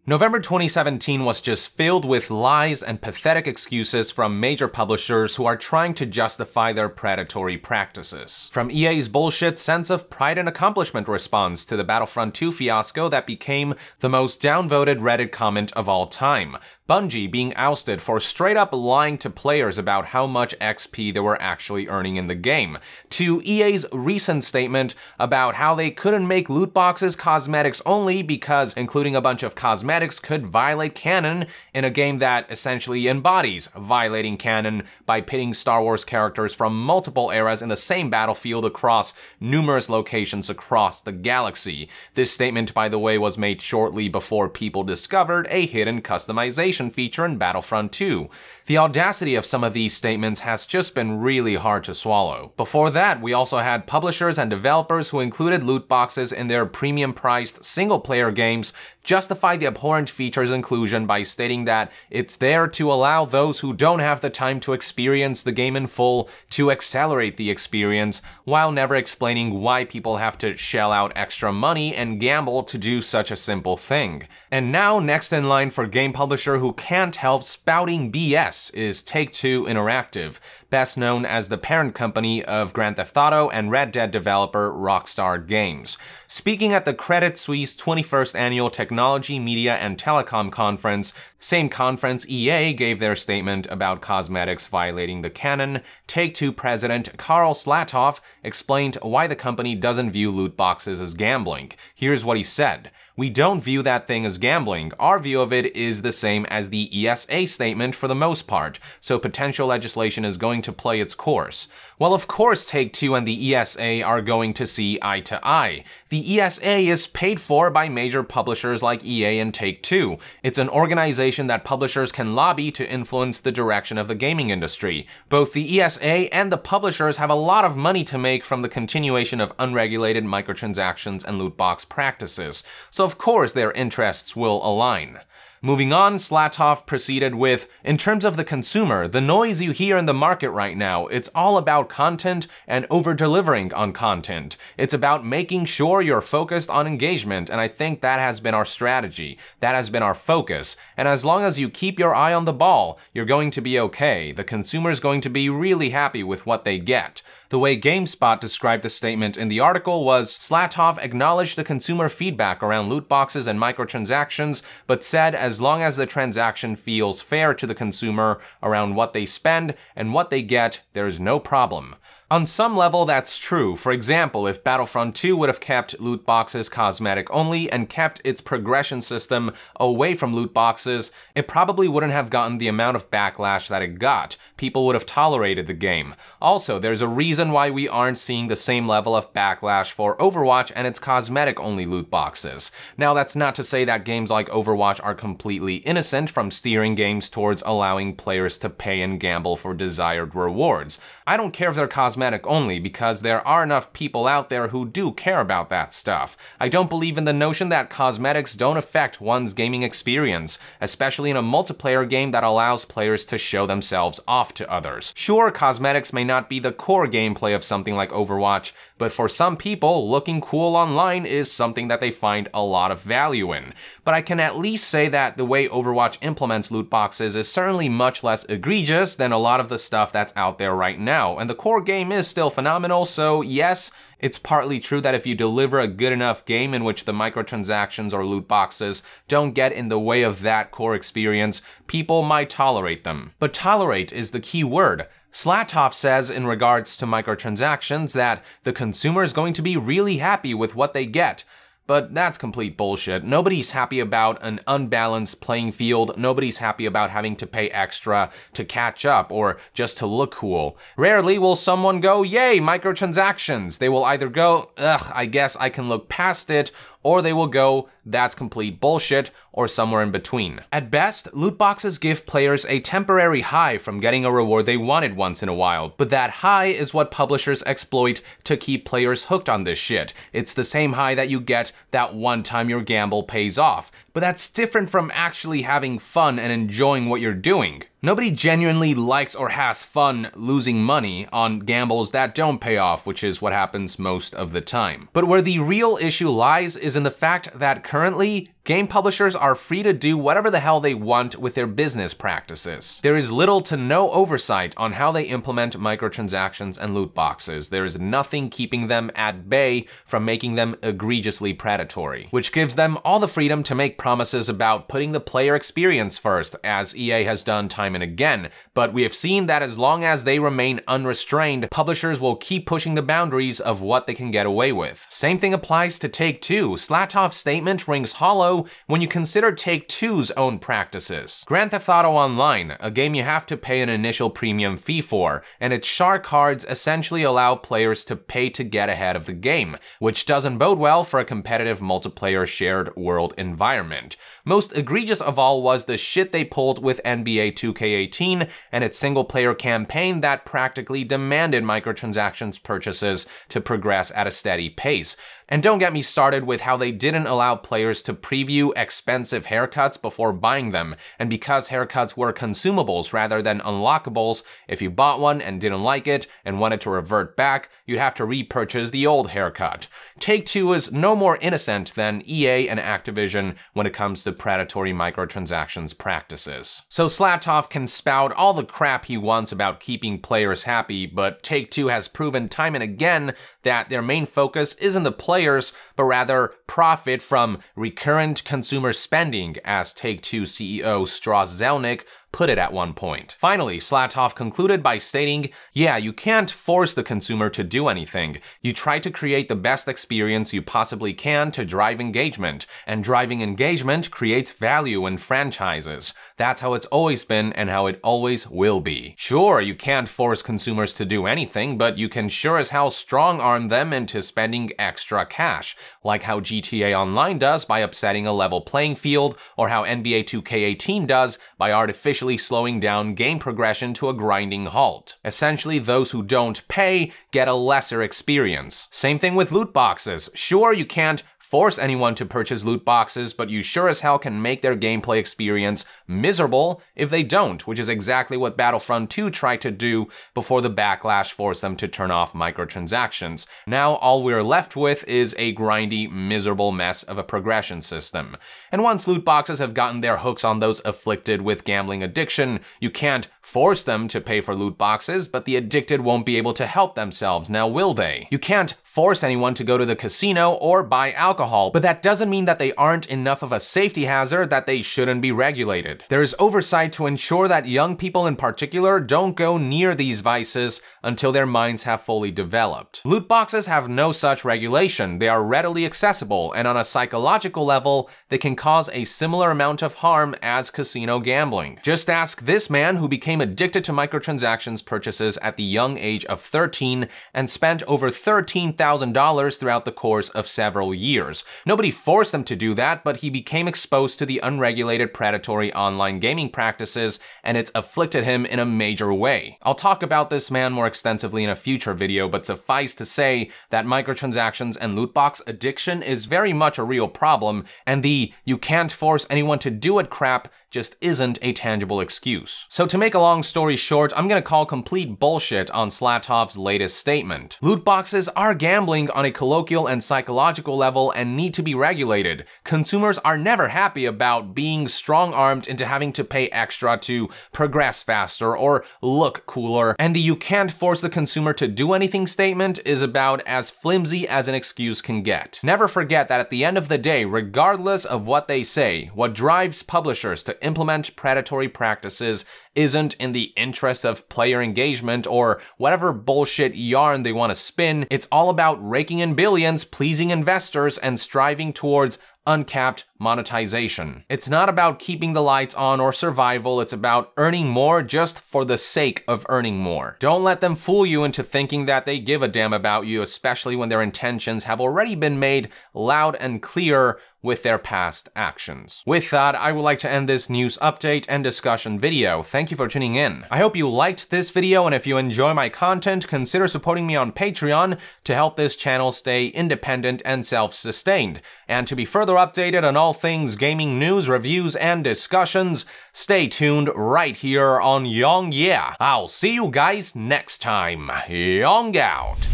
November 2017 was just filled with lies and pathetic excuses from major publishers who are trying to justify their predatory practices. From EA's bullshit sense of pride and accomplishment response to the Battlefront 2 fiasco that became the most downvoted Reddit comment of all time, Bungie being ousted for straight up lying to players about how much XP they were actually earning in the game, to EA's recent statement about how they couldn't make loot boxes cosmetics only because including a bunch of cosmetics could violate canon in a game that essentially embodies violating canon by pitting Star Wars characters from multiple eras in the same battlefield across numerous locations across the galaxy. This statement, by the way, was made shortly before people discovered a hidden customization feature in Battlefront 2. The audacity of some of these statements has just been really hard to swallow. Before that, we also had publishers and developers who included loot boxes in their premium-priced single-player games justify the abhorrent feature's inclusion by stating that it's there to allow those who don't have the time to experience the game in full to accelerate the experience, while never explaining why people have to shell out extra money and gamble to do such a simple thing. And now, next in line for game publisher who can't help spouting BS is Take-Two Interactive, best known as the parent company of Grand Theft Auto and Red Dead developer Rockstar Games. Speaking at the Credit Suisse 21st Annual Technology, Media, and Telecom Conference, same conference EA gave their statement about cosmetics violating the canon, Take-Two president Karl Slatoff explained why the company doesn't view loot boxes as gambling. Here's what he said. "We don't view that thing as gambling. Our view of it is the same as the ESA statement for the most part, so potential legislation is going to play its course." Well, of course Take-Two and the ESA are going to see eye to eye. The ESA is paid for by major publishers like EA and Take-Two. It's an organization that publishers can lobby to influence the direction of the gaming industry. Both the ESA and the publishers have a lot of money to make from the continuation of unregulated microtransactions and loot box practices, so of course their interests will align. Moving on, Slatoff proceeded with, "In terms of the consumer, the noise you hear in the market right now, it's all about content and over-delivering on content. It's about making sure you're focused on engagement, and I think that has been our strategy. That has been our focus. And as long as you keep your eye on the ball, you're going to be okay. The consumer's going to be really happy with what they get." The way GameSpot described the statement in the article was, Slatoff acknowledged the consumer feedback around loot boxes and microtransactions, but said as long as the transaction feels fair to the consumer around what they spend and what they get, there's no problem. On some level, that's true. For example, if Battlefront 2 would have kept loot boxes cosmetic only and kept its progression system away from loot boxes, it probably wouldn't have gotten the amount of backlash that it got. People would have tolerated the game. Also, there's a reason why we aren't seeing the same level of backlash for Overwatch and its cosmetic-only loot boxes. Now, that's not to say that games like Overwatch are completely innocent from steering games towards allowing players to pay and gamble for desired rewards. I don't care if they're cosmetic only, because there are enough people out there who do care about that stuff. I don't believe in the notion that cosmetics don't affect one's gaming experience, especially in a multiplayer game that allows players to show themselves off to others. Sure, cosmetics may not be the core gameplay of something like Overwatch, but for some people, looking cool online is something that they find a lot of value in. But I can at least say that the way Overwatch implements loot boxes is certainly much less egregious than a lot of the stuff that's out there right now, and the core game is still phenomenal, so yes, it's partly true that if you deliver a good enough game in which the microtransactions or loot boxes don't get in the way of that core experience, people might tolerate them. But tolerate is the key word. Slatoff says in regards to microtransactions that the consumer is going to be really happy with what they get. But that's complete bullshit. Nobody's happy about an unbalanced playing field. Nobody's happy about having to pay extra to catch up or just to look cool. Rarely will someone go, "Yay, microtransactions." They will either go, "Ugh, I guess I can look past it," or they will go, "That's complete bullshit," or somewhere in between. At best, loot boxes give players a temporary high from getting a reward they wanted once in a while, but that high is what publishers exploit to keep players hooked on this shit. It's the same high that you get that one time your gamble pays off, but that's different from actually having fun and enjoying what you're doing. Nobody genuinely likes or has fun losing money on gambles that don't pay off, which is what happens most of the time. But where the real issue lies is in the fact that currently, Game publishers are free to do whatever the hell they want with their business practices. There is little to no oversight on how they implement microtransactions and loot boxes. There is nothing keeping them at bay from making them egregiously predatory, which gives them all the freedom to make promises about putting the player experience first, as EA has done time and again. But we have seen that as long as they remain unrestrained, publishers will keep pushing the boundaries of what they can get away with. Same thing applies to Take-Two. Slatov's statement rings hollow when you consider Take-Two's own practices. Grand Theft Auto Online, a game you have to pay an initial premium fee for, and its shark cards essentially allow players to pay to get ahead of the game, which doesn't bode well for a competitive multiplayer shared world environment. Most egregious of all was the shit they pulled with NBA 2K18 and its single-player campaign that practically demanded microtransactions purchases to progress at a steady pace. And don't get me started with how they didn't allow players to preview expensive haircuts before buying them, and because haircuts were consumables rather than unlockables, if you bought one and didn't like it and wanted to revert back, you'd have to repurchase the old haircut. Take-Two is no more innocent than EA and Activision when it comes to predatory microtransactions practices. So Slatov can spout all the crap he wants about keeping players happy, but Take-Two has proven time and again that their main focus isn't the players, but rather profit from recurrent consumer spending, as Take-Two CEO Strauss Zelnick put it at one point. Finally, Slatov concluded by stating, yeah, you can't force the consumer to do anything. You try to create the best experience you possibly can to drive engagement, and driving engagement creates value in franchises. That's how it's always been and how it always will be. Sure, you can't force consumers to do anything, but you can sure as hell strong-arm them into spending extra cash, like how GTA Online does by upsetting a level playing field, or how NBA 2K18 does by artificially slowing down game progression to a grinding halt. Essentially, those who don't pay get a lesser experience. Same thing with loot boxes. Sure, you can't force anyone to purchase loot boxes, but you sure as hell can make their gameplay experience miserable if they don't, which is exactly what Battlefront 2 tried to do before the backlash forced them to turn off microtransactions. Now all we're left with is a grindy, miserable mess of a progression system. And once loot boxes have gotten their hooks on those afflicted with gambling addiction, you can't force them to pay for loot boxes, but the addicted won't be able to help themselves, now will they? You can't force anyone to go to the casino or buy alcohol, but that doesn't mean that they aren't enough of a safety hazard that they shouldn't be regulated. There is oversight to ensure that young people in particular don't go near these vices until their minds have fully developed. Loot boxes have no such regulation. They are readily accessible, and on a psychological level, they can cause a similar amount of harm as casino gambling. Just ask this man who became addicted to microtransactions purchases at the young age of 13 and spent over $13,000 throughout the course of several years. Nobody forced him to do that, but he became exposed to the unregulated predatory online gaming practices, and it's afflicted him in a major way. I'll talk about this man more extensively in a future video, but suffice to say that microtransactions and loot box addiction is very much a real problem, and the "you can't force anyone to do it" crap just isn't a tangible excuse. So to make a long story short, I'm gonna call complete bullshit on Slatov's latest statement. Loot boxes are gambling on a colloquial and psychological level and need to be regulated. Consumers are never happy about being strong-armed into having to pay extra to progress faster or look cooler, and the "you can't force the consumer to do anything" statement is about as flimsy as an excuse can get. Never forget that at the end of the day, regardless of what they say, what drives publishers to implement predatory practices isn't in the interest of player engagement or whatever bullshit yarn they want to spin. It's all about raking in billions, pleasing investors, and striving towards uncapped monetization. It's not about keeping the lights on or survival, it's about earning more just for the sake of earning more. Don't let them fool you into thinking that they give a damn about you, especially when their intentions have already been made loud and clear with their past actions. With that, I would like to end this news update and discussion video. Thank you for tuning in. I hope you liked this video, and if you enjoy my content, consider supporting me on Patreon to help this channel stay independent and self-sustained. And to be further updated on all things gaming news, reviews, and discussions, stay tuned right here on Yong Yeah. I'll see you guys next time. Yong out.